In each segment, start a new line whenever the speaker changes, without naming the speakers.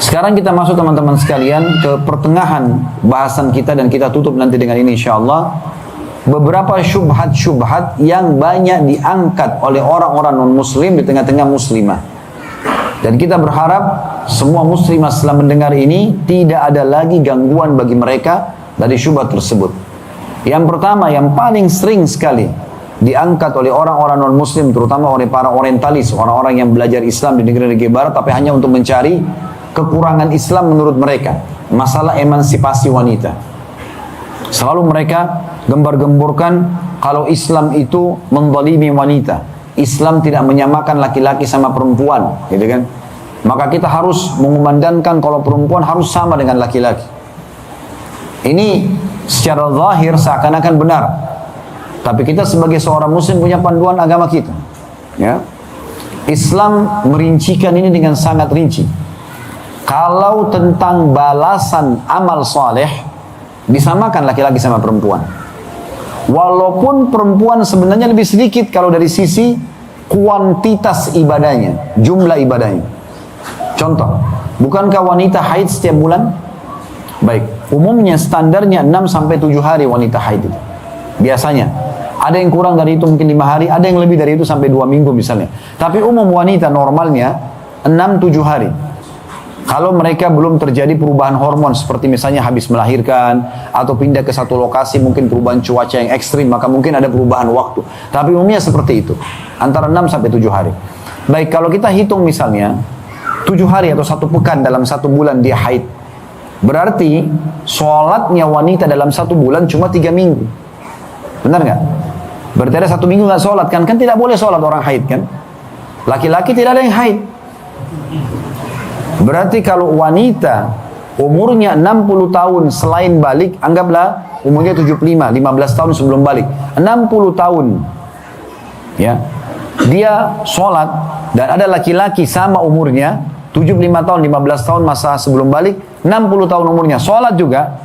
Sekarang kita masuk teman-teman sekalian ke pertengahan bahasan kita dan kita tutup nanti dengan ini insyaallah. Beberapa syubhat-syubhat yang banyak diangkat oleh orang-orang non-muslim di tengah-tengah muslimah. Dan kita berharap semua muslimah setelah mendengar ini tidak ada lagi gangguan bagi mereka dari syubhat tersebut. Yang pertama, yang paling sering sekali diangkat oleh orang-orang non-muslim, terutama oleh para orientalis, orang-orang yang belajar Islam di negeri-negeri barat tapi hanya untuk mencari kekurangan Islam menurut mereka, masalah emansipasi wanita. Selalu mereka gembar-gemburkan kalau Islam itu menzalimi wanita, Islam tidak menyamakan laki-laki sama perempuan, gitu kan? Maka kita harus mengumandangkan kalau perempuan harus sama dengan laki-laki. Ini secara zahir seakan-akan benar, tapi kita sebagai seorang muslim punya panduan agama kita, ya. Islam merincikan ini dengan sangat rinci. Kalau tentang balasan amal soleh, disamakan laki-laki sama perempuan. Walaupun perempuan sebenarnya lebih sedikit kalau dari sisi kuantitas ibadahnya, jumlah ibadahnya. Contoh, bukankah wanita haid setiap bulan? Baik, umumnya standarnya 6-7 hari wanita haid itu. Biasanya. Ada yang kurang dari itu mungkin 5 hari, ada yang lebih dari itu sampai 2 minggu misalnya. Tapi umum wanita normalnya 6-7 hari. Kalau mereka belum terjadi perubahan hormon seperti misalnya habis melahirkan atau pindah ke satu lokasi mungkin perubahan cuaca yang ekstrim, maka mungkin ada perubahan waktu. Tapi umumnya seperti itu, antara 6-7 hari. Baik, kalau kita hitung misalnya 7 hari atau 1 pekan dalam 1 bulan dia haid, berarti sholatnya wanita dalam 1 bulan cuma 3 minggu. Benar nggak? Berarti ada 1 minggu nggak sholat kan? Kan tidak boleh sholat orang haid kan? Laki-laki tidak ada yang haid. Berarti kalau wanita umurnya 60 tahun selain balik, anggaplah umurnya 75, 15 tahun sebelum balik, 60 tahun ya, dia sholat dan ada laki-laki sama umurnya 75 tahun, 15 tahun masa sebelum balik, 60 tahun umurnya sholat juga,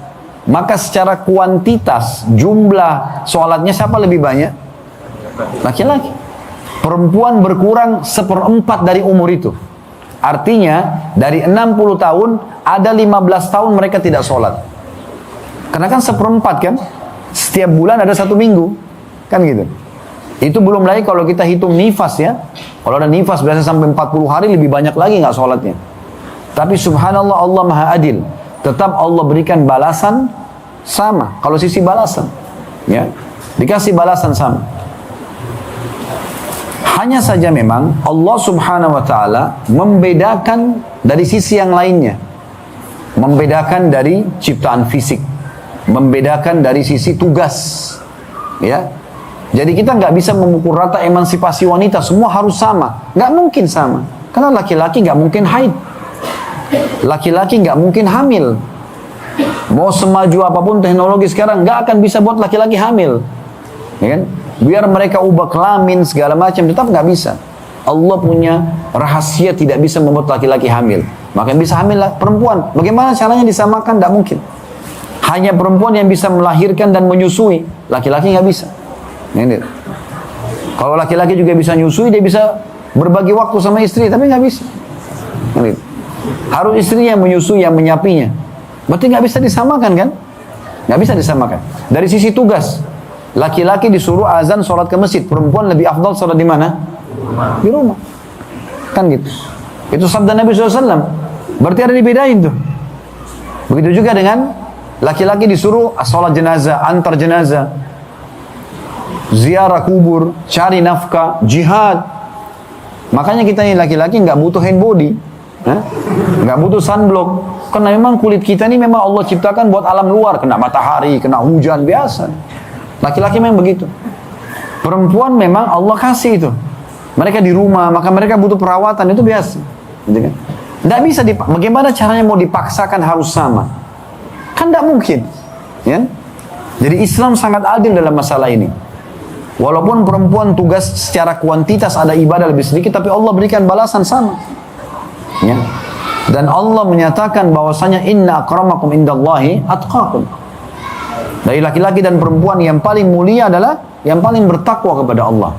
maka secara kuantitas jumlah sholatnya siapa lebih banyak? Laki-laki. Perempuan berkurang 1/4 dari umur itu. Artinya dari 60 tahun ada 15 tahun mereka tidak sholat. Karena kan 1/4 kan, setiap bulan ada 1 minggu kan gitu. Itu belum lagi kalau kita hitung nifas ya. Kalau ada nifas biasa sampai 40 hari lebih banyak lagi nggak sholatnya. Tapi subhanallah, Allah maha adil. Tetap Allah berikan balasan sama. Kalau sisi balasan ya, dikasih balasan sama. Hanya saja memang Allah subhanahu wa ta'ala membedakan dari sisi yang lainnya. Membedakan dari ciptaan fisik. Membedakan dari sisi tugas. Ya. Jadi kita nggak bisa memukul rata emansipasi wanita. Semua harus sama. Nggak mungkin sama. Karena laki-laki nggak mungkin haid. Laki-laki nggak mungkin hamil. Mau semaju apapun teknologi sekarang nggak akan bisa buat laki-laki hamil. Ya kan? Biar mereka ubah kelamin segala macam tetap nggak bisa. Allah punya rahasia tidak bisa membuat laki-laki hamil. Maka yang bisa hamil lah perempuan. Bagaimana caranya disamakan? Tidak mungkin. Hanya perempuan yang bisa melahirkan dan menyusui. Laki-laki nggak bisa. Ini. Kalau laki-laki juga bisa nyusui, dia bisa berbagi waktu sama istri, tapi nggak bisa. Ini. Harus istrinya yang menyusui, yang menyapinya. Berarti nggak bisa disamakan kan? Nggak bisa disamakan. Dari sisi tugas. Laki-laki disuruh azan sholat ke masjid, perempuan lebih afdal sholat di mana? Di rumah. Kan gitu. Itu sabda Nabi SAW. Berarti ada dibedain tuh. Begitu juga dengan laki-laki disuruh sholat jenazah, antar jenazah, ziarah kubur, cari nafkah, jihad. Makanya kita ini laki-laki nggak butuh hand body, nggak butuh sunblock. Karena memang kulit kita ini memang Allah ciptakan buat alam luar, kena matahari, kena hujan biasa. Laki-laki memang begitu. Perempuan memang Allah kasih itu. Mereka di rumah, maka mereka butuh perawatan, itu biasa. Tidak bisa, bagaimana caranya mau dipaksakan harus sama? Kan tidak mungkin. Ya? Jadi Islam sangat adil dalam masalah ini. Walaupun perempuan tugas secara kuantitas ada ibadah lebih sedikit, tapi Allah berikan balasan sama. Ya? Dan Allah menyatakan bahwasanya inna akramakum indallahi atqakum. Dari laki-laki dan perempuan yang paling mulia adalah yang paling bertakwa kepada Allah.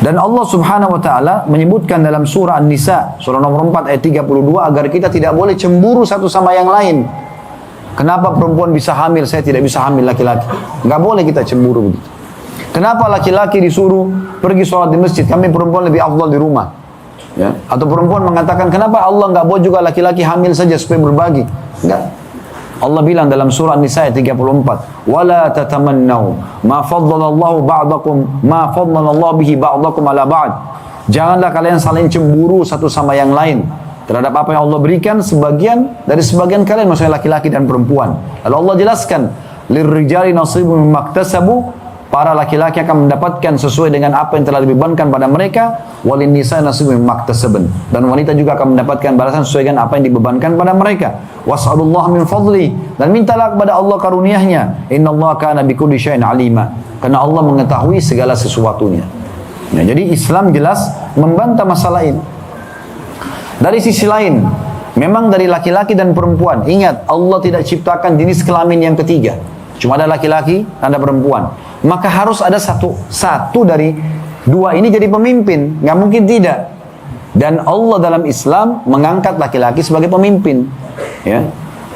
Dan Allah Subhanahu wa taala menyebutkan dalam surah An-Nisa, surah nomor 4 ayat 32 agar kita tidak boleh cemburu satu sama yang lain. Kenapa perempuan bisa hamil, saya tidak bisa hamil laki-laki? Enggak boleh kita cemburu begitu. Kenapa laki-laki disuruh pergi sholat di masjid, kami perempuan lebih afdal di rumah? Ya. Atau perempuan mengatakan, kenapa Allah enggak boleh juga laki-laki hamil saja supaya berbagi? Enggak. Allah bilang dalam surah An-Nisa ayat 34, "Wala tatamannau ma faddalallahu ba'dakum ma faddalallahu bihi ba'dakum ala ba'd." Janganlah kalian saling cemburu satu sama yang lain terhadap apa yang Allah berikan sebagian dari sebagian kalian, maksudnya laki-laki dan perempuan. Lalu Allah jelaskan, "Lirrijali nasibun mimma iktasabu." Para laki-laki akan mendapatkan sesuai dengan apa yang telah dibebankan pada mereka, walin nisa nasibun mimma iktasabun. Dan wanita juga akan mendapatkan balasan sesuai dengan apa yang dibebankan pada mereka. Was'alullah min fadli, dan mintalah kepada Allah karunia-Nya. Innallaha kana bikulli syai'in alima. Karena Allah mengetahui segala sesuatunya. Ya, jadi Islam jelas membantah masalah ini. Dari sisi lain, memang dari laki-laki dan perempuan. Ingat, Allah tidak ciptakan jenis kelamin yang ketiga. Cuma ada laki-laki, ada perempuan. Maka harus ada satu dari dua ini jadi pemimpin. Nggak mungkin tidak. Dan Allah dalam Islam mengangkat laki-laki sebagai pemimpin. Ya.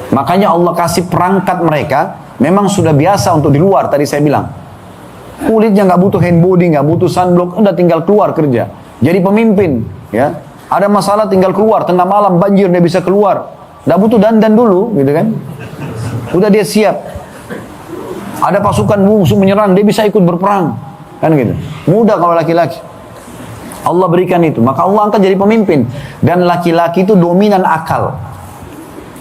Makanya Allah kasih perangkat mereka. Memang sudah biasa untuk di luar, tadi saya bilang. Kulitnya nggak butuh hand body, nggak butuh sunblock, udah tinggal keluar kerja. Jadi pemimpin. Ya. Ada masalah tinggal keluar, tengah malam banjir dia bisa keluar. Nggak butuh dandan dulu, gitu kan. Udah dia siap. Ada pasukan musuh menyerang, dia bisa ikut berperang. Kan gitu. Mudah kalau laki-laki. Allah berikan itu. Maka Allah angkat jadi pemimpin. Dan laki-laki itu dominan akal.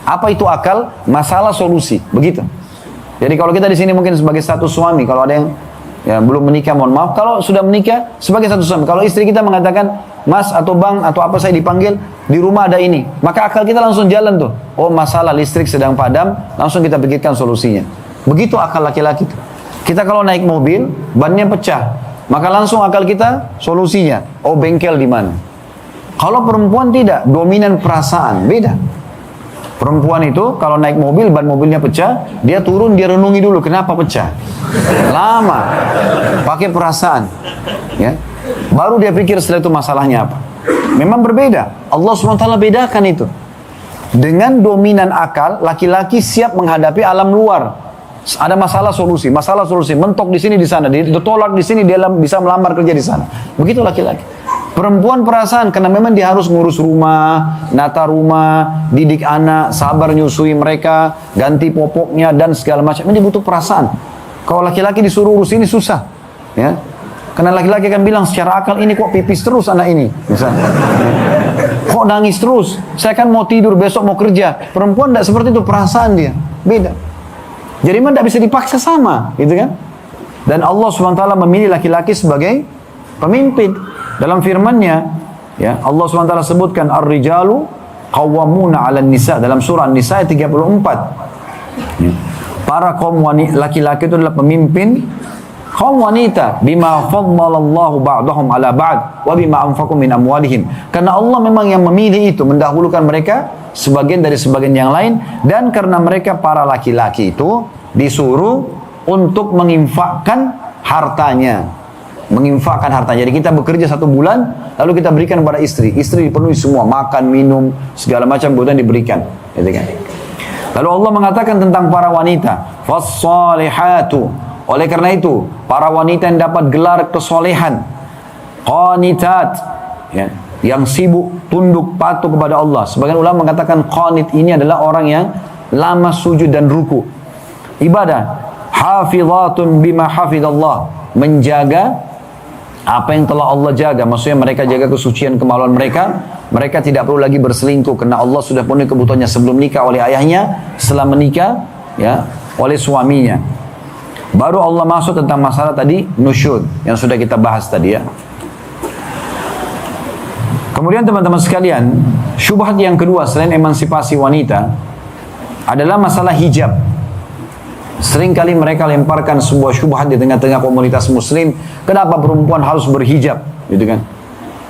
Apa itu akal? Masalah solusi. Begitu. Jadi kalau kita di sini mungkin sebagai satu suami, kalau ada yang belum menikah, mohon maaf. Kalau sudah menikah, sebagai satu suami. Kalau istri kita mengatakan, Mas atau Bang atau apa saya dipanggil, di rumah ada ini. Maka akal kita langsung jalan tuh. Oh, masalah listrik sedang padam, langsung kita pikirkan solusinya. Begitu akal laki-laki itu. Kita kalau naik mobil, bannya pecah, maka langsung akal kita solusinya. Oh, bengkel di mana? Kalau perempuan tidak, dominan perasaan, beda. Perempuan itu kalau naik mobil, ban mobilnya pecah, dia turun, dia renungi dulu kenapa pecah. Lama, pakai perasaan, ya. Baru dia pikir setelah itu masalahnya apa. Memang berbeda. Allah SWT bedakan itu. Dengan dominan akal, laki-laki siap menghadapi alam luar. Ada masalah solusi, mentok di sini di sana, ditolak di sini, dia bisa melamar kerja di sana. Begitu laki-laki. Perempuan perasaan, karena memang dia harus ngurus rumah, nata rumah, didik anak, sabar nyusui mereka, ganti popoknya dan segala macam. Ini butuh perasaan. Kalau laki-laki disuruh urus ini susah, ya. Karena laki-laki akan bilang secara akal, ini kok pipis terus anak ini, misalnya. Kok nangis terus? Saya kan mau tidur, besok mau kerja. Perempuan tidak seperti itu, perasaan dia beda. Jadi memang tidak bisa dipaksa sama, gitu kan? Dan Allah SWT memilih laki-laki sebagai pemimpin. Dalam firman-Nya, ya, Allah SWT sebutkan ar-rijalu qawwamuna 'alan nisa dalam surah An-Nisa 34. Ya. Para kaum wanita, laki-laki itu adalah pemimpin kaum wanita bima faddalallahu ba'dahum 'ala ba'd wa bima anfaqu min amwalihim. Karena Allah memang yang memilih itu, mendahulukan mereka sebagian dari sebagian yang lain, dan karena mereka para laki-laki itu disuruh untuk menginfakkan hartanya. Jadi kita bekerja 1 bulan, lalu kita berikan kepada istri. Istri dipenuhi semua, makan, minum, segala macam kebutuhan diberikan. Gitu kan? Lalu Allah mengatakan tentang para wanita, fas-salihatu. Oleh karena itu, para wanita yang dapat gelar kesolehan, qanitat, ya, yang sibuk tunduk patuh kepada Allah. Sebagian ulama mengatakan qanit ini adalah orang yang lama sujud dan ruku. Ibadah. Hafizatun bima hafizallah. Menjaga apa yang telah Allah jaga. Maksudnya mereka jaga kesucian kemaluan mereka. Mereka tidak perlu lagi berselingkuh karena Allah sudah penuhi kebutuhannya sebelum nikah oleh ayahnya, setelah menikah ya oleh suaminya. Baru Allah masuk tentang masalah tadi nusyud yang sudah kita bahas tadi ya. Kemudian teman-teman sekalian, syubhat yang kedua selain emansipasi wanita adalah masalah hijab. Seringkali mereka lemparkan sebuah syubhat di tengah-tengah komunitas muslim, kenapa perempuan harus berhijab, gitu kan?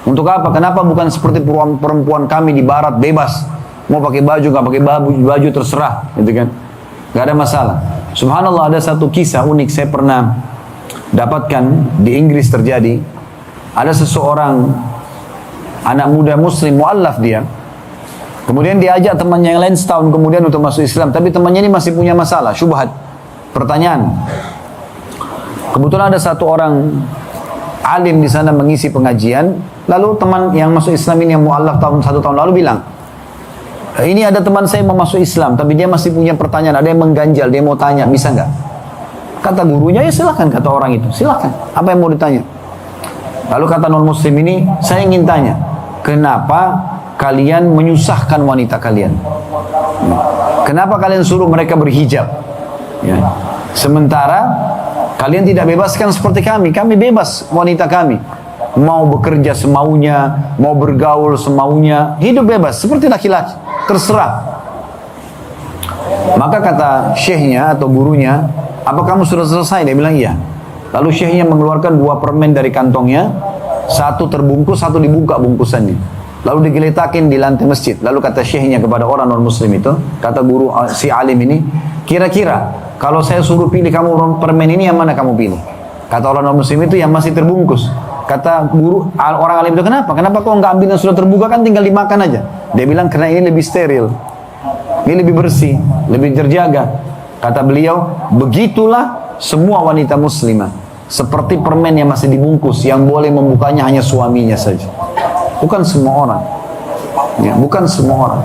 Untuk apa? Kenapa bukan seperti perempuan kami di barat bebas, mau pakai baju nggak pakai baju terserah, gitu kan? Nggak ada masalah. Subhanallah, ada satu kisah unik saya pernah dapatkan di Inggris terjadi. ada seseorang anak muda muslim mu'allaf dia, kemudian dia ajak temannya yang lain setahun kemudian untuk masuk Islam, tapi temannya ini masih punya masalah, syubhat, pertanyaan. Kebetulan ada satu orang alim di sana mengisi pengajian, lalu teman yang masuk Islam ini yang mu'allaf satu tahun lalu bilang, ini ada teman saya mau masuk Islam, tapi dia masih punya pertanyaan, ada yang mengganjal, dia mau tanya, bisa nggak? Kata gurunya, ya silahkan, kata orang itu, silahkan, apa yang mau ditanya? Lalu kata non muslim ini, saya ingin tanya, kenapa kalian menyusahkan wanita kalian? Kenapa kalian suruh mereka berhijab? Ya. Sementara kalian tidak bebaskan seperti kami bebas wanita kami. Mau bekerja semaunya, mau bergaul semaunya, hidup bebas seperti laki-laki, terserah. Maka kata syekhnya atau gurunya, apa kamu sudah selesai? Dia bilang iya. Lalu syekhnya mengeluarkan 2 permen dari kantongnya, satu terbungkus, satu dibuka bungkusannya. Lalu digeletakin di lantai masjid. Lalu kata syekhnya kepada orang non-muslim itu, kata guru si alim ini, kira-kira kalau saya suruh pilih kamu permen ini, yang mana kamu pilih? Kata orang non-muslim itu, yang masih terbungkus. Kata guru, orang alim itu, kenapa? Kenapa kau nggak ambil yang sudah terbuka, kan tinggal dimakan aja? Dia bilang, karena ini lebih steril, ini lebih bersih, lebih terjaga. Kata beliau, begitulah semua wanita muslimah, seperti permen yang masih dibungkus, yang boleh membukanya hanya suaminya saja. Bukan semua orang, ya, bukan semua orang.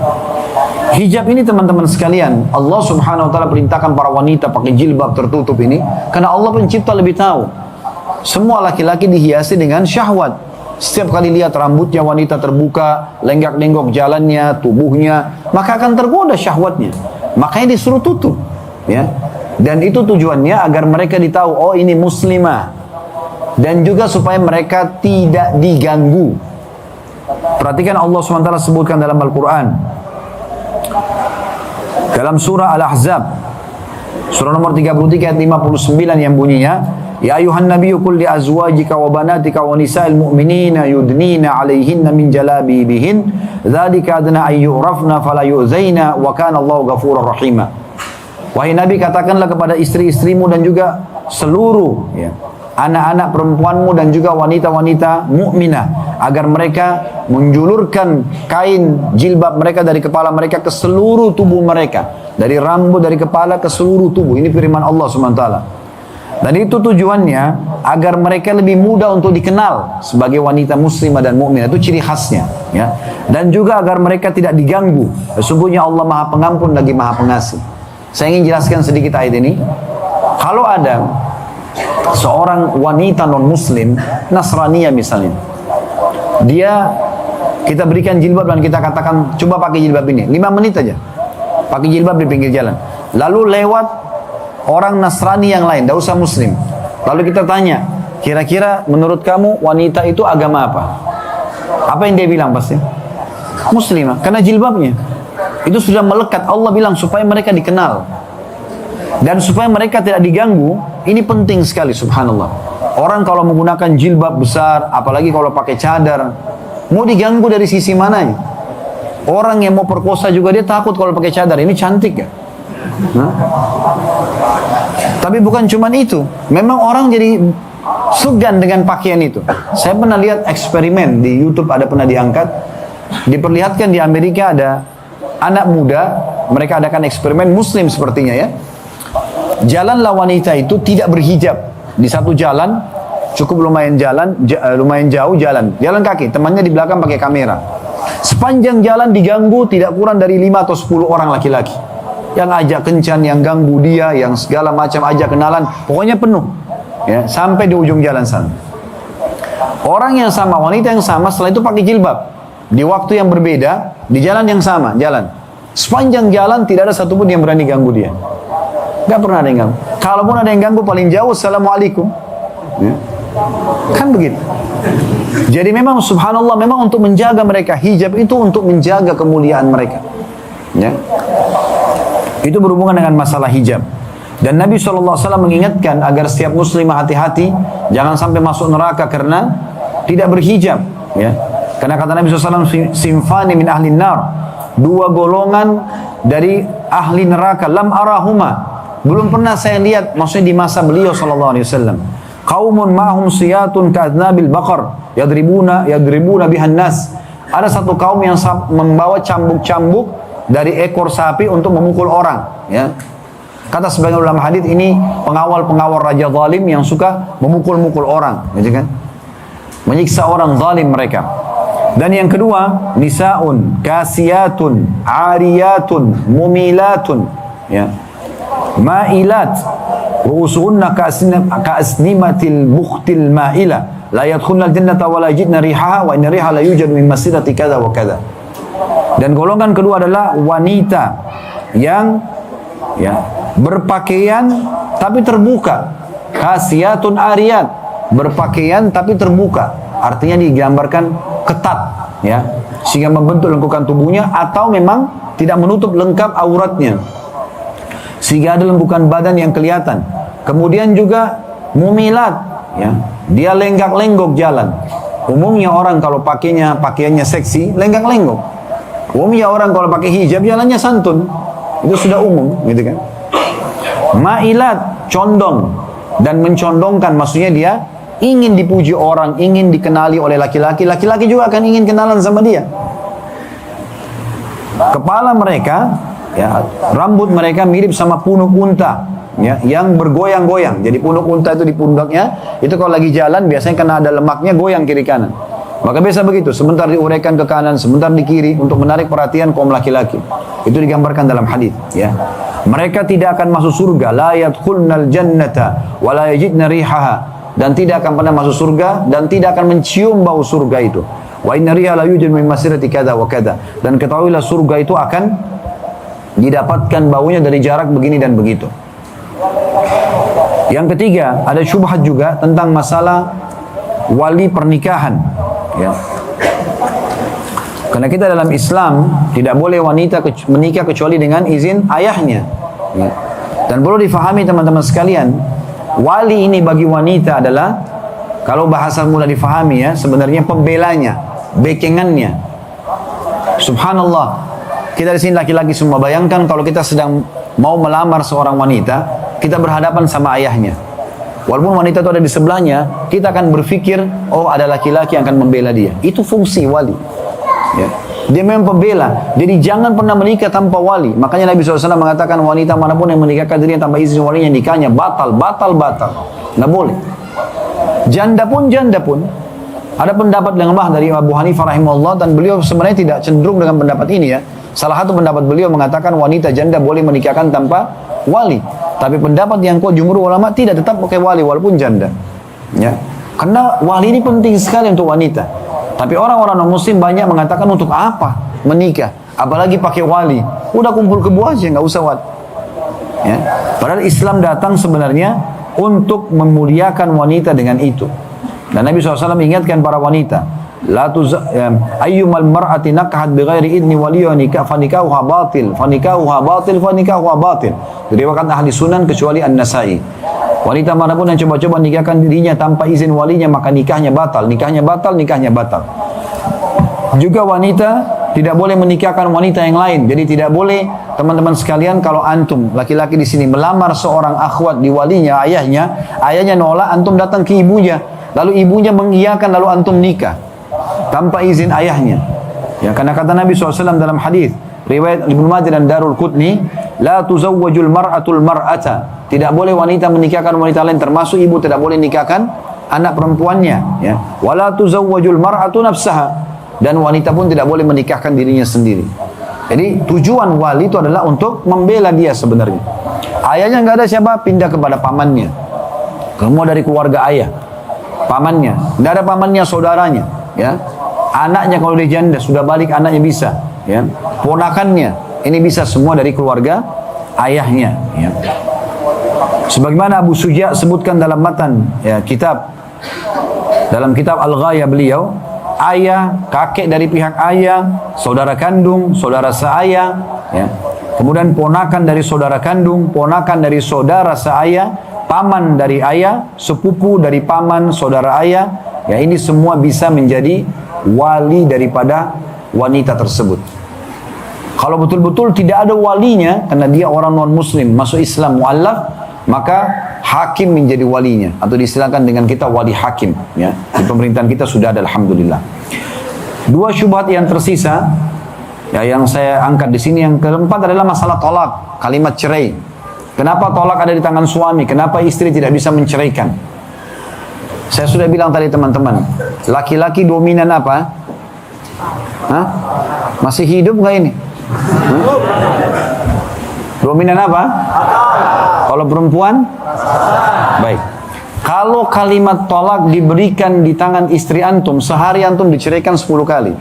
Hijab ini teman-teman sekalian, Allah subhanahu wa ta'ala perintahkan para wanita pakai jilbab tertutup ini, karena Allah pencipta lebih tahu. Semua laki-laki dihiasi dengan syahwat. Setiap kali lihat rambutnya wanita terbuka, lenggak-lenggok jalannya, tubuhnya, maka akan tergoda syahwatnya. Makanya disuruh tutup, ya. Dan itu tujuannya agar mereka ditahu, oh ini muslimah. Dan juga supaya mereka tidak diganggu. Perhatikan Allah SWT sebutkan dalam Al-Quran, dalam surah Al-Ahzab, surah nomor 33 ayat 59 yang bunyinya, Ya ayuhan nabiyyu qul li azwajika wa banatika wa nisa'il mu'minina yudnina 'alaihinna min jalabibihin dzalika adna ay yu'rafna fala yu'zaina wa kana Allahu ghafurur rahima. Wahai Nabi, katakanlah kepada istri-istrimu dan juga seluruh anak-anak perempuanmu dan juga wanita-wanita mukminah agar mereka menjulurkan kain jilbab mereka dari kepala mereka ke seluruh tubuh mereka, dari rambut dari kepala ke seluruh tubuh. Ini firman Allah SWT. Dan itu tujuannya agar mereka lebih mudah untuk dikenal sebagai wanita muslimah dan mukminah. Itu ciri khasnya, ya. Dan juga agar mereka tidak diganggu. Sesungguhnya Allah Maha Pengampun lagi Maha Pengasih. Saya ingin jelaskan sedikit ayat ini. Kalau ada seorang wanita non-muslim, Nasraniyah misalnya, kita berikan jilbab dan kita katakan, coba pakai jilbab ini 5 menit aja, pakai jilbab di pinggir jalan. Lalu lewat orang Nasrani yang lain, tidak usah muslim. Lalu kita tanya, kira-kira menurut kamu wanita itu agama apa? Apa yang dia bilang pasti? Muslimah, karena jilbabnya itu sudah melekat. Allah bilang supaya mereka dikenal dan supaya mereka tidak diganggu. Ini penting sekali, subhanallah. Orang kalau menggunakan jilbab besar, apalagi kalau pakai cadar, mau diganggu dari sisi mananya? Orang yang mau perkosa juga dia takut kalau pakai cadar. Ini cantik ya? Tapi bukan cuma itu. Memang orang jadi segan dengan pakaian itu. Saya pernah lihat eksperimen di YouTube, ada pernah diangkat, diperlihatkan di Amerika ada anak muda, mereka adakan eksperimen muslim sepertinya ya. Jalanlah wanita itu tidak berhijab di satu jalan, cukup lumayan jauh jalan kaki, temannya di belakang pakai kamera. Sepanjang jalan diganggu tidak kurang dari 5 atau 10 orang laki-laki yang ajak kencan, yang ganggu dia, yang segala macam ajak kenalan, pokoknya penuh ya, sampai di ujung jalan sana. Orang yang sama, wanita yang sama setelah itu pakai jilbab di waktu yang berbeda, di jalan yang sama, sepanjang jalan tidak ada satupun yang berani ganggu dia. Gak pernah ada yang ganggu. Kalaupun ada yang ganggu paling jauh, Assalamualaikum ya. Kan begitu. Jadi memang subhanallah, memang untuk menjaga mereka, hijab itu untuk menjaga kemuliaan mereka ya. Itu berhubungan dengan masalah hijab. Dan Nabi SAW mengingatkan agar setiap muslimah hati-hati, jangan sampai masuk neraka karena tidak berhijab ya. Karena kata Nabi SAW, simfani min ahli nar, 2 golongan dari ahli neraka, lam arahuma, belum pernah saya lihat, maksudnya di masa beliau SAW. Qaumun ma'hum siyatun ka'adnabil baqar yadribuna bihan nas. Ada satu kaum yang membawa cambuk-cambuk dari ekor sapi untuk memukul orang, ya. Kata sebagian ulama hadis, ini pengawal-pengawal raja zalim yang suka memukul-mukul orang, gitu kan? Menyiksa orang zalim mereka. Dan yang kedua, nisaun kasiyatun ariyatun mumilatun, ya. Ma'ilat ru'usuhunna ka'asnimatil bukhtil ma'ila la yadkhulnal jannata wa la yajidna rihaha wa inna riha la yujadu min masirati kadza wa kadza. Dan golongan kedua adalah wanita yang, ya, berpakaian tapi terbuka. Kasiyatun ariyat, berpakaian tapi terbuka. Artinya digambarkan ketat, ya, sehingga membentuk lengkukan tubuhnya, atau memang tidak menutup lengkap auratnya, sehingga ada lembukan badan yang kelihatan. Kemudian juga mumilat, ya, dia lenggak-lenggok jalan. Umumnya orang kalau pakaiannya seksi, lenggak-lenggok. Umumnya orang kalau pakai hijab jalannya santun. Itu sudah umum, gitu kan. Ma'ilat, condong, dan mencondongkan, maksudnya dia ingin dipuji orang, ingin dikenali oleh laki-laki. Laki-laki juga akan ingin kenalan sama dia. Kepala mereka, ya, rambut mereka mirip sama punuk unta, ya, yang bergoyang-goyang. Jadi punuk unta itu di pundaknya, itu kalau lagi jalan biasanya karena ada lemaknya goyang kiri kanan. Maka biasa begitu, sebentar diuraikan ke kanan, sebentar di kiri untuk menarik perhatian kaum laki-laki. Itu digambarkan dalam hadis, ya. Mereka tidak akan masuk surga, la yadkhulnal jannata wa la yajidna rihaha, dan tidak akan pernah masuk surga dan tidak akan mencium bau surga itu. Wa inna riha la yujadu min masirati kadza wa kadza, dan ketahuilah surga itu akan didapatkan baunya dari jarak begini dan begitu. Yang ketiga, ada syubhat juga tentang masalah wali pernikahan, ya. Karena kita dalam Islam tidak boleh wanita menikah kecuali dengan izin ayahnya, ya. Dan perlu difahami teman-teman sekalian, wali ini bagi wanita adalah, kalau bahasa mula difahami, ya, sebenarnya pembelanya, backingannya. Subhanallah, kita di sini laki-laki semua, bayangkan kalau kita sedang mau melamar seorang wanita, kita berhadapan sama ayahnya. Walaupun wanita itu ada di sebelahnya, kita akan berpikir, oh, ada laki-laki yang akan membela dia. Itu fungsi wali, ya. Dia memang pembela. Jadi jangan pernah menikah tanpa wali. Makanya Nabi SAW mengatakan, wanita manapun yang menikahkan dirinya tanpa izin walinya, nikahnya batal. Nggak boleh. Janda pun. Ada pendapat yang lemah dari Abu Hanifah rahimahullah, dan beliau sebenarnya tidak cenderung dengan pendapat ini, ya. Salah satu pendapat beliau mengatakan wanita janda boleh menikahkan tanpa wali. Tapi pendapat yang kuat jumhur ulama tidak, tetap pakai wali walaupun janda, ya. Karena wali ini penting sekali untuk wanita. Tapi orang-orang non-muslim banyak mengatakan, untuk apa menikah? Apalagi pakai wali. Udah kumpul kebo aja, nggak usah wali, ya. Padahal Islam datang sebenarnya untuk memuliakan wanita dengan itu. Dan Nabi SAW mengingatkan para wanita, ayyumal mar'ati nakahat bighairi idni waliya nikah fanikahuha batil. Diriwayatkan ahli sunan kecuali An-Nasai. Wanita manapun yang coba-coba nikahkan dirinya tanpa izin walinya, maka nikahnya batal. Juga wanita tidak boleh menikahkan wanita yang lain. Jadi tidak boleh, teman-teman sekalian, kalau antum laki-laki di sini melamar seorang akhwat di walinya, ayahnya nolak, antum datang ke ibunya, lalu ibunya mengiyakan, lalu antum nikah tanpa izin ayahnya, ya. Karena kata Nabi SAW dalam hadis riwayat Ibnu Majah dan Darul Qutni, la tuzawwajul mar'atul mar'ata, tidak boleh wanita menikahkan wanita lain, termasuk ibu tidak boleh nikahkan anak perempuannya, ya. Wala tuzawwajul mar'atu nafsaha, dan wanita pun tidak boleh menikahkan dirinya sendiri. Jadi tujuan wali itu adalah untuk membela dia sebenarnya. Ayahnya nggak ada, siapa? Pindah kepada pamannya. Semua dari keluarga ayah, pamannya. Nggak ada pamannya, saudaranya, ya. Anaknya kalau dia janda sudah balik, anaknya bisa, ya. Ponakannya ini bisa, semua dari keluarga ayahnya, ya. Sebagaimana Abu Suja sebutkan dalam matan, ya, dalam kitab Al-Ghayah beliau, ayah, kakek dari pihak ayah, saudara kandung, saudara seayah, ya. Kemudian ponakan dari saudara kandung, ponakan dari saudara seayah, paman dari ayah, sepupu dari paman saudara ayah, ya. Ini semua bisa menjadi wali daripada wanita tersebut. Kalau betul-betul tidak ada walinya, karena dia orang non-muslim, masuk Islam mu'allaf, maka hakim menjadi walinya, atau distilahkan dengan kita wali hakim, ya. Di pemerintahan kita sudah ada, alhamdulillah. Dua syubhat yang tersisa, ya, yang saya angkat di sini, yang keempat adalah masalah tolak, kalimat cerai. Kenapa tolak ada di tangan suami? Kenapa istri tidak bisa menceraikan? Saya sudah bilang tadi teman-teman, laki-laki dominan apa? Hah? Masih hidup nggak ini? Dominan apa? Kalau perempuan? Baik. Kalau kalimat tolak diberikan di tangan istri antum, sehari antum diceraikan 10 kali.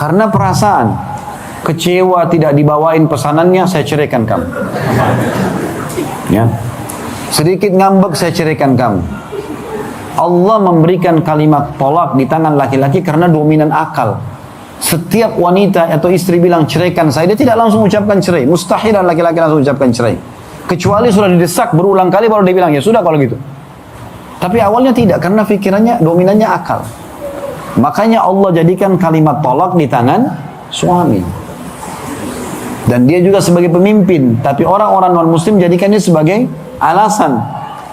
Karena perasaan, kecewa tidak dibawain pesanannya, saya ceraikan kamu. Ya. Sedikit ngambek, saya ceraikan kamu. Allah memberikan kalimat tolak di tangan laki-laki karena dominan akal. Setiap wanita atau istri bilang ceraikan saya, dia tidak langsung ucapkan cerai. Mustahil laki-laki langsung ucapkan cerai. Kecuali sudah didesak berulang kali baru dia bilang, ya sudah kalau gitu. Tapi awalnya tidak, karena pikirannya, dominannya akal. Makanya Allah jadikan kalimat tolak di tangan suami. Dan dia juga sebagai pemimpin. Tapi orang-orang non-muslim jadikannya sebagai alasan.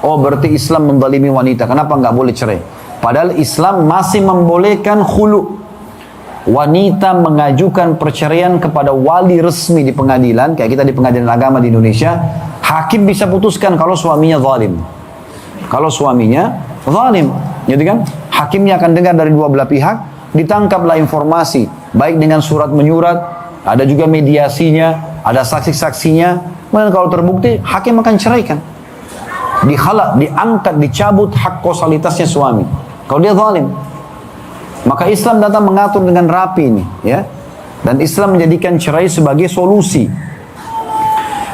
Oh, berarti Islam menzalimi wanita, kenapa nggak boleh cerai? Padahal Islam masih membolehkan khulu. Wanita mengajukan perceraian kepada wali resmi di pengadilan, kayak kita di pengadilan agama di Indonesia, hakim bisa putuskan kalau suaminya zalim. Kalau suaminya zalim, gitu kan? Hakimnya akan dengar dari dua belah pihak, ditangkaplah informasi, baik dengan surat menyurat, ada juga mediasinya, ada saksi-saksinya. Kemudian kalau terbukti, hakim akan ceraikan. Dihalak, diangkat, dicabut hak kausalitasnya suami. Kalau dia zalim. Maka Islam datang mengatur dengan rapi ini, ya. Dan Islam menjadikan cerai sebagai solusi.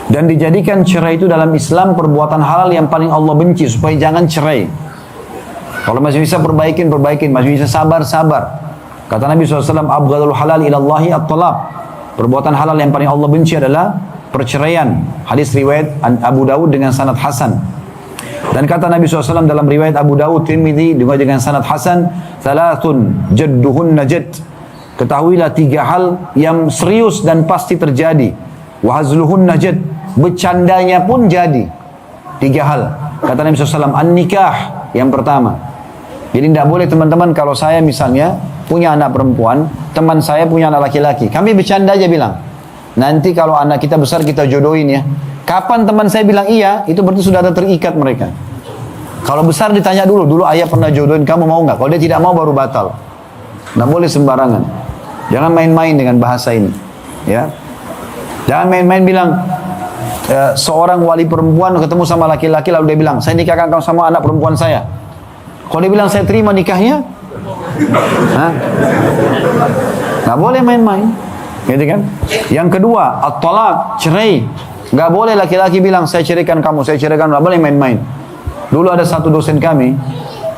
Dan dijadikan cerai itu dalam Islam perbuatan halal yang paling Allah benci, supaya jangan cerai. Kalau masih bisa perbaikin, masih bisa sabar. Kata Nabi SAW, abghadul halal ilallahi at-talaq. Perbuatan halal yang paling Allah benci adalah perceraian. Hadis riwayat Abu Dawud dengan sanad hasan. Dan kata Nabi SAW dalam riwayat Abu Dawud, Tirmidzi juga dengan sanad hasan, thalathun jadduhun najad. Ketahuilah 3 hal yang serius dan pasti terjadi. Wa hazluhun najad, bercandanya pun jadi. 3 hal. Kata Nabi SAW, an-nikah yang pertama. Jadi tidak boleh teman-teman, kalau saya misalnya punya anak perempuan, teman saya punya anak laki-laki, kami bercanda aja bilang, nanti kalau anak kita besar kita jodohin ya. Kapan teman saya bilang iya, itu berarti sudah ada terikat mereka. Kalau besar ditanya dulu ayah pernah jodohin kamu, mau nggak? Kalau dia tidak mau baru batal. Nggak boleh sembarangan. Jangan main-main dengan bahasa ini, ya. Jangan main-main bilang seorang wali perempuan ketemu sama laki-laki lalu dia bilang, saya nikahkan kamu sama anak perempuan saya. Kalau dia bilang saya terima nikahnya, nggak boleh main-main, gitu kan? Yang kedua, at-talaq, cerai. Nggak boleh laki-laki bilang saya ceraikan kamu, nggak boleh main-main. Dulu ada satu dosen kami,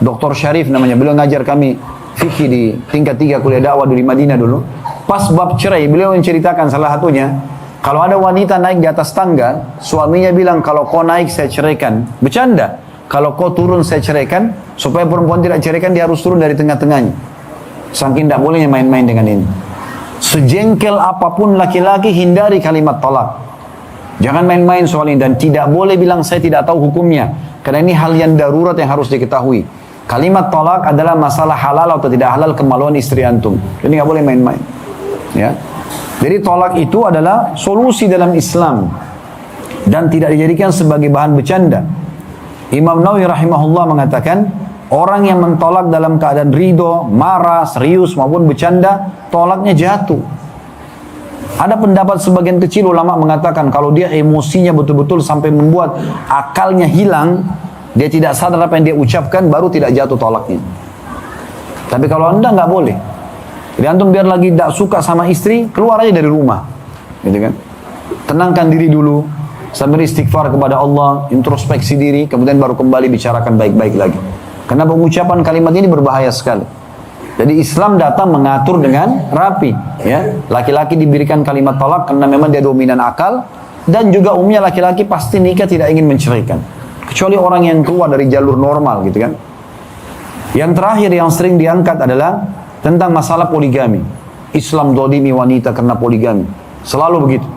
Dr. Syarif namanya, beliau ngajar kami fikih di tingkat 3 kuliah dakwah di Madinah dulu. Pas bab cerai, beliau menceritakan salah satunya, kalau ada wanita naik di atas tangga, suaminya bilang kalau kau naik saya ceraikan, bercanda. Kalau kau turun saya ceraikan, supaya perempuan tidak ceraikan dia harus turun dari tengah-tengahnya. Saking tidak bolehnya main-main dengan ini. Sejengkel apapun laki-laki, hindari kalimat talak. Jangan main-main soal ini, dan tidak boleh bilang saya tidak tahu hukumnya, karena ini hal yang darurat yang harus diketahui. Kalimat talak adalah masalah halal atau tidak halal kemaluan istri antum, jadi nggak boleh main-main, ya. Jadi talak itu adalah solusi dalam Islam dan tidak dijadikan sebagai bahan bercanda. Imam Nawawi rahimahullah mengatakan, orang yang mentolak dalam keadaan ridho, marah, serius maupun bercanda, tolaknya jatuh. Ada pendapat sebagian kecil ulama mengatakan kalau dia emosinya betul-betul sampai membuat akalnya hilang, dia tidak sadar apa yang dia ucapkan, baru tidak jatuh tolaknya. Tapi kalau anda nggak boleh. Jadi antum biar lagi tidak suka sama istri, keluar aja dari rumah, gitu kan? Tenangkan diri dulu, sambil istighfar kepada Allah, introspeksi diri, kemudian baru kembali bicarakan baik-baik lagi. Karena pengucapan kalimat ini berbahaya sekali. Jadi Islam datang mengatur dengan rapi, ya. Laki-laki diberikan kalimat talak karena memang dia dominan akal, dan juga umumnya laki-laki pasti nikah tidak ingin menceraikan, kecuali orang yang keluar dari jalur normal, gitu kan. Yang terakhir yang sering diangkat adalah tentang masalah poligami. Islam dolimi wanita karena poligami, selalu begitu.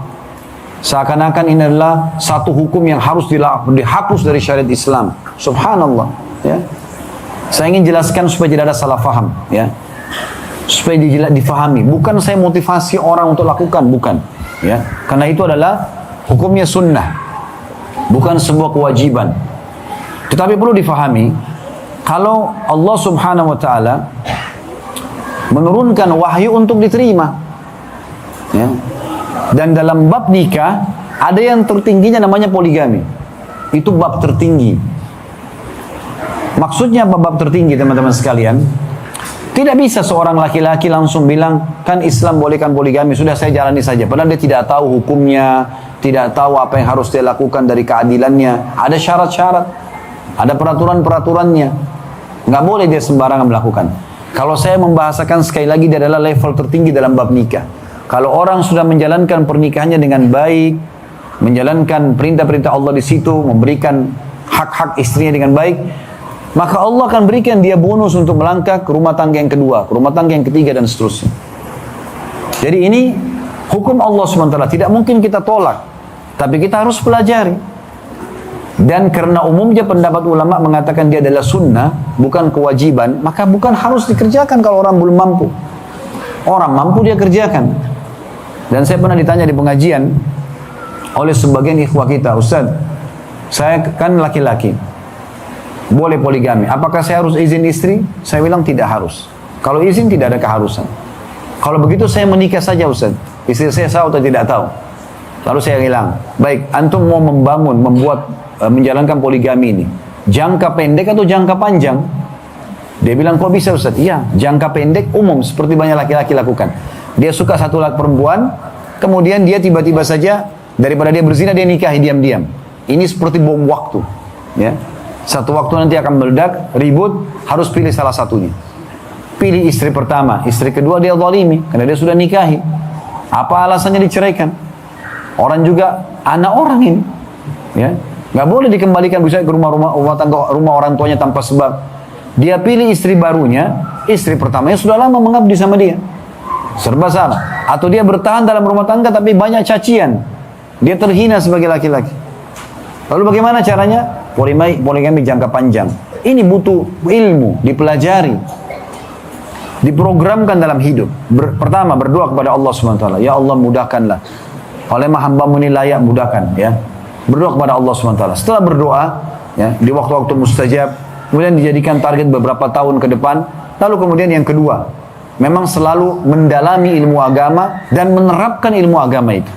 Seakan-akan ini adalah satu hukum yang harus dihapus dari syariat Islam. Subhanallah. Ya. Saya ingin jelaskan supaya tidak ada salah faham. Ya. Supaya difahami. Bukan saya motivasi orang untuk lakukan, bukan. Ya. Karena itu adalah hukumnya sunnah. Bukan sebuah kewajiban. Tetapi perlu difahami, kalau Allah Subhanahu wa Ta'ala menurunkan wahyu untuk diterima, ya. Dan dalam bab nikah ada yang tertingginya namanya poligami. Itu bab tertinggi. Maksudnya apa bab tertinggi, teman-teman sekalian? Tidak bisa seorang laki-laki langsung bilang, kan Islam bolehkan poligami, sudah saya jalani saja. Padahal dia tidak tahu hukumnya, tidak tahu apa yang harus dia lakukan dari keadilannya. Ada syarat-syarat, ada peraturan-peraturannya. Nggak boleh dia sembarangan melakukan. Kalau saya membahasakan sekali lagi, dia adalah level tertinggi dalam bab nikah. Kalau orang sudah menjalankan pernikahannya dengan baik, menjalankan perintah-perintah Allah di situ, memberikan hak-hak istrinya dengan baik, maka Allah akan berikan dia bonus untuk melangkah ke rumah tangga yang kedua, ke rumah tangga yang ketiga, dan seterusnya. Jadi ini hukum Allah SWT, tidak mungkin kita tolak, tapi kita harus pelajari. Dan karena umumnya pendapat ulama mengatakan dia adalah sunnah, bukan kewajiban, maka bukan harus dikerjakan kalau orang belum mampu. Orang mampu dia kerjakan. Dan saya pernah ditanya di pengajian oleh sebagian ikhwah kita, Ustaz, saya kan laki-laki, boleh poligami, apakah saya harus izin istri? Saya bilang tidak harus. Kalau izin tidak ada keharusan. Kalau begitu saya menikah saja, Ustaz, istri saya tahu atau tidak tahu? Lalu saya bilang, baik, antum mau menjalankan poligami ini jangka pendek atau jangka panjang? Dia bilang, kok bisa, Ustaz? Iya, jangka pendek umum seperti banyak laki-laki lakukan. Dia suka satu laki perempuan, kemudian dia tiba-tiba saja daripada dia berzina dia nikahi diam-diam. Ini seperti bom waktu, ya. Satu waktu nanti akan meledak, ribut, harus pilih salah satunya. Pilih istri pertama, istri kedua dia zalimi karena dia sudah nikahi. Apa alasannya diceraikan? Orang juga anak orang ini, ya. Nggak boleh dikembalikan bisa ke rumah orang tuanya tanpa sebab. Dia pilih istri barunya, istri pertamanya sudah lama mengabdi sama dia. Serba salah. Atau dia bertahan dalam rumah tangga tapi banyak cacian. Dia terhina sebagai laki-laki. Lalu bagaimana caranya? Poligami jangka panjang. Ini butuh ilmu, dipelajari. Diprogramkan dalam hidup. Pertama berdoa kepada Allah SWT. Ya Allah mudahkanlah. Oleh hamba-Mu ini layak mudahkan, ya. Berdoa kepada Allah SWT. Setelah berdoa, ya, di waktu-waktu mustajab, kemudian dijadikan target beberapa tahun ke depan. Lalu kemudian yang kedua, memang selalu mendalami ilmu agama dan menerapkan ilmu agama itu.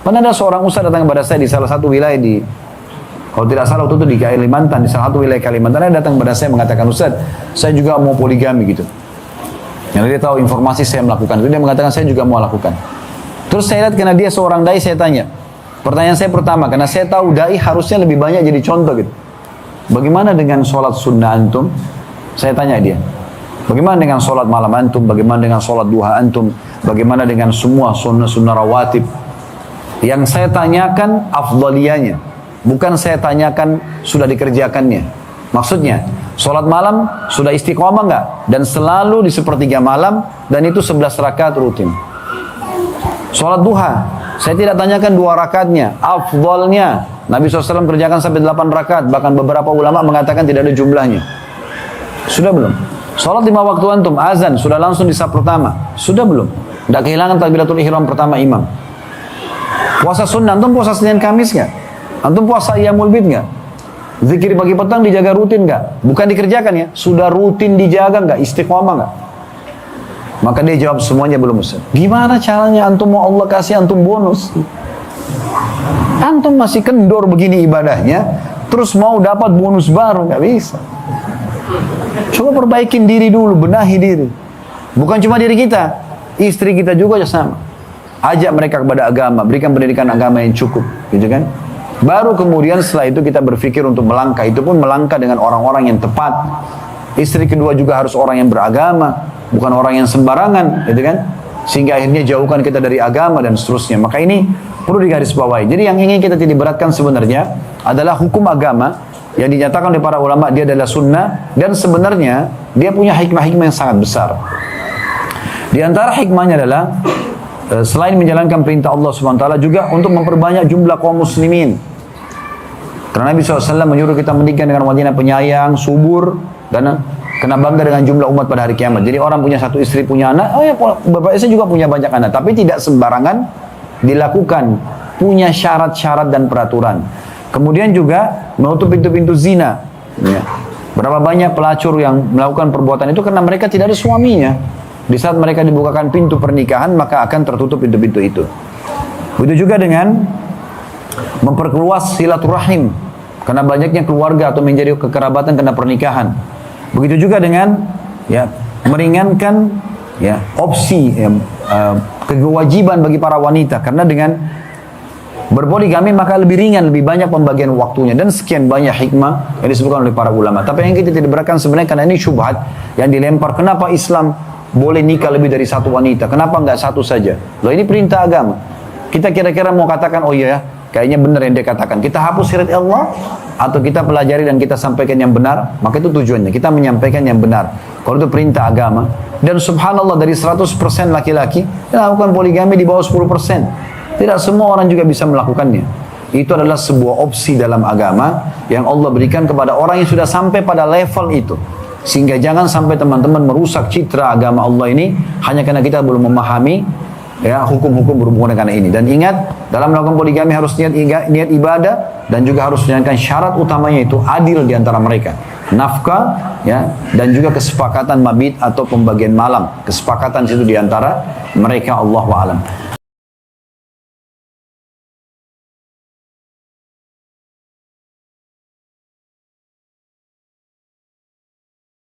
Pernah ada seorang ustaz datang kepada saya di salah satu wilayah kalau tidak salah waktu itu di Kalimantan, di salah satu wilayah Kalimantan, dia datang kepada saya mengatakan, Ustaz, saya juga mau poligami gitu. Yang dia tahu informasi saya melakukan itu, dia mengatakan saya juga mau lakukan. Terus saya lihat karena dia seorang dai, saya tanya. Pertanyaan saya pertama, karena saya tahu dai harusnya lebih banyak jadi contoh gitu. Bagaimana dengan sholat sunnah antum? Saya tanya dia. Bagaimana dengan sholat malam antum? Bagaimana dengan sholat duha antum? Bagaimana dengan semua sunnah-sunnah rawatib? Yang saya tanyakan afdaliyahnya. Bukan saya tanyakan sudah dikerjakannya. Maksudnya, sholat malam sudah istiqomah enggak? Dan selalu di sepertiga malam, dan itu 11 rakaat rutin. Sholat duha, saya tidak tanyakan 2 rakaatnya. Afdalnya, Nabi SAW kerjakan sampai 8 rakaat. Bahkan beberapa ulama mengatakan tidak ada jumlahnya. Sudah belum? Sholat 5 waktu antum, azan, sudah langsung di saf pertama. Sudah belum? Tidak kehilangan takbiratul ihram pertama imam. Puasa sunnah, antum puasa Senin Kamis nggak? Antum puasa Iyamul Bid nggak? Zikir pagi petang dijaga rutin nggak? Bukan dikerjakan ya, sudah rutin dijaga nggak? Istiqomah nggak? Maka dia jawab semuanya belum, Ustaz. Gimana caranya antum mau Allah kasih antum bonus? Antum masih kendor begini ibadahnya, terus mau dapat bonus baru, nggak bisa. Coba perbaikin diri dulu, benahi diri. Bukan cuma diri kita, istri kita juga sama. Ajak mereka kepada agama, berikan pendidikan agama yang cukup, gitu kan? Baru kemudian setelah itu kita berpikir untuk melangkah, itu pun melangkah dengan orang-orang yang tepat. Istri kedua juga harus orang yang beragama, bukan orang yang sembarangan, gitu kan? Sehingga akhirnya jauhkan kita dari agama dan seterusnya. Maka ini perlu digarisbawahi. Jadi yang ingin kita titik beratkan sebenarnya adalah hukum agama yang dinyatakan oleh para ulama dia adalah sunnah, dan sebenarnya dia punya hikmah-hikmah yang sangat besar. Di antara hikmahnya adalah selain menjalankan perintah Allah Subhanahu wa taala juga untuk memperbanyak jumlah kaum muslimin. Karena Nabi SAW menyuruh kita menikah dengan wanita penyayang, subur, dan kena bangga dengan jumlah umat pada hari kiamat. Jadi orang punya satu istri, punya anak, oh ya bapak istri juga punya banyak anak. Tapi tidak sembarangan dilakukan, punya syarat-syarat dan peraturan. Kemudian juga menutup pintu-pintu zina. Ya. Berapa banyak pelacur yang melakukan perbuatan itu karena mereka tidak ada suaminya. Di saat mereka dibukakan pintu pernikahan, maka akan tertutup pintu-pintu itu. Begitu juga dengan memperluas silaturahim, karena banyaknya keluarga atau menjadi kekerabatan karena pernikahan. Begitu juga dengan meringankan opsi kewajiban bagi para wanita, karena dengan berpoligami maka lebih ringan, lebih banyak pembagian waktunya, dan sekian banyak hikmah yang disebutkan oleh para ulama. Tapi yang kita tidak berikan sebenarnya karena ini syubhat yang dilempar. Kenapa Islam boleh nikah lebih dari satu wanita? Kenapa enggak satu saja? Loh, ini perintah agama. Kita kira-kira mau katakan, oh iya, kayaknya benar yang dia katakan. Kita hapus syariat Allah atau kita pelajari dan kita sampaikan yang benar? Maka itu tujuannya, kita menyampaikan yang benar. Kalau itu perintah agama. Dan subhanallah, dari 100% laki-laki melakukan poligami di bawah 10%. Tidak semua orang juga bisa melakukannya. Itu adalah sebuah opsi dalam agama yang Allah berikan kepada orang yang sudah sampai pada level itu. Sehingga jangan sampai teman-teman merusak citra agama Allah ini hanya karena kita belum memahami hukum-hukum berhubungan dengan ini. Dan ingat, dalam melakukan poligami harus niat ibadah dan juga harus menjalankan syarat utamanya itu adil di antara mereka. Nafkah dan juga kesepakatan mabit atau pembagian malam. Kesepakatan itu di antara mereka, Allahu a'lam.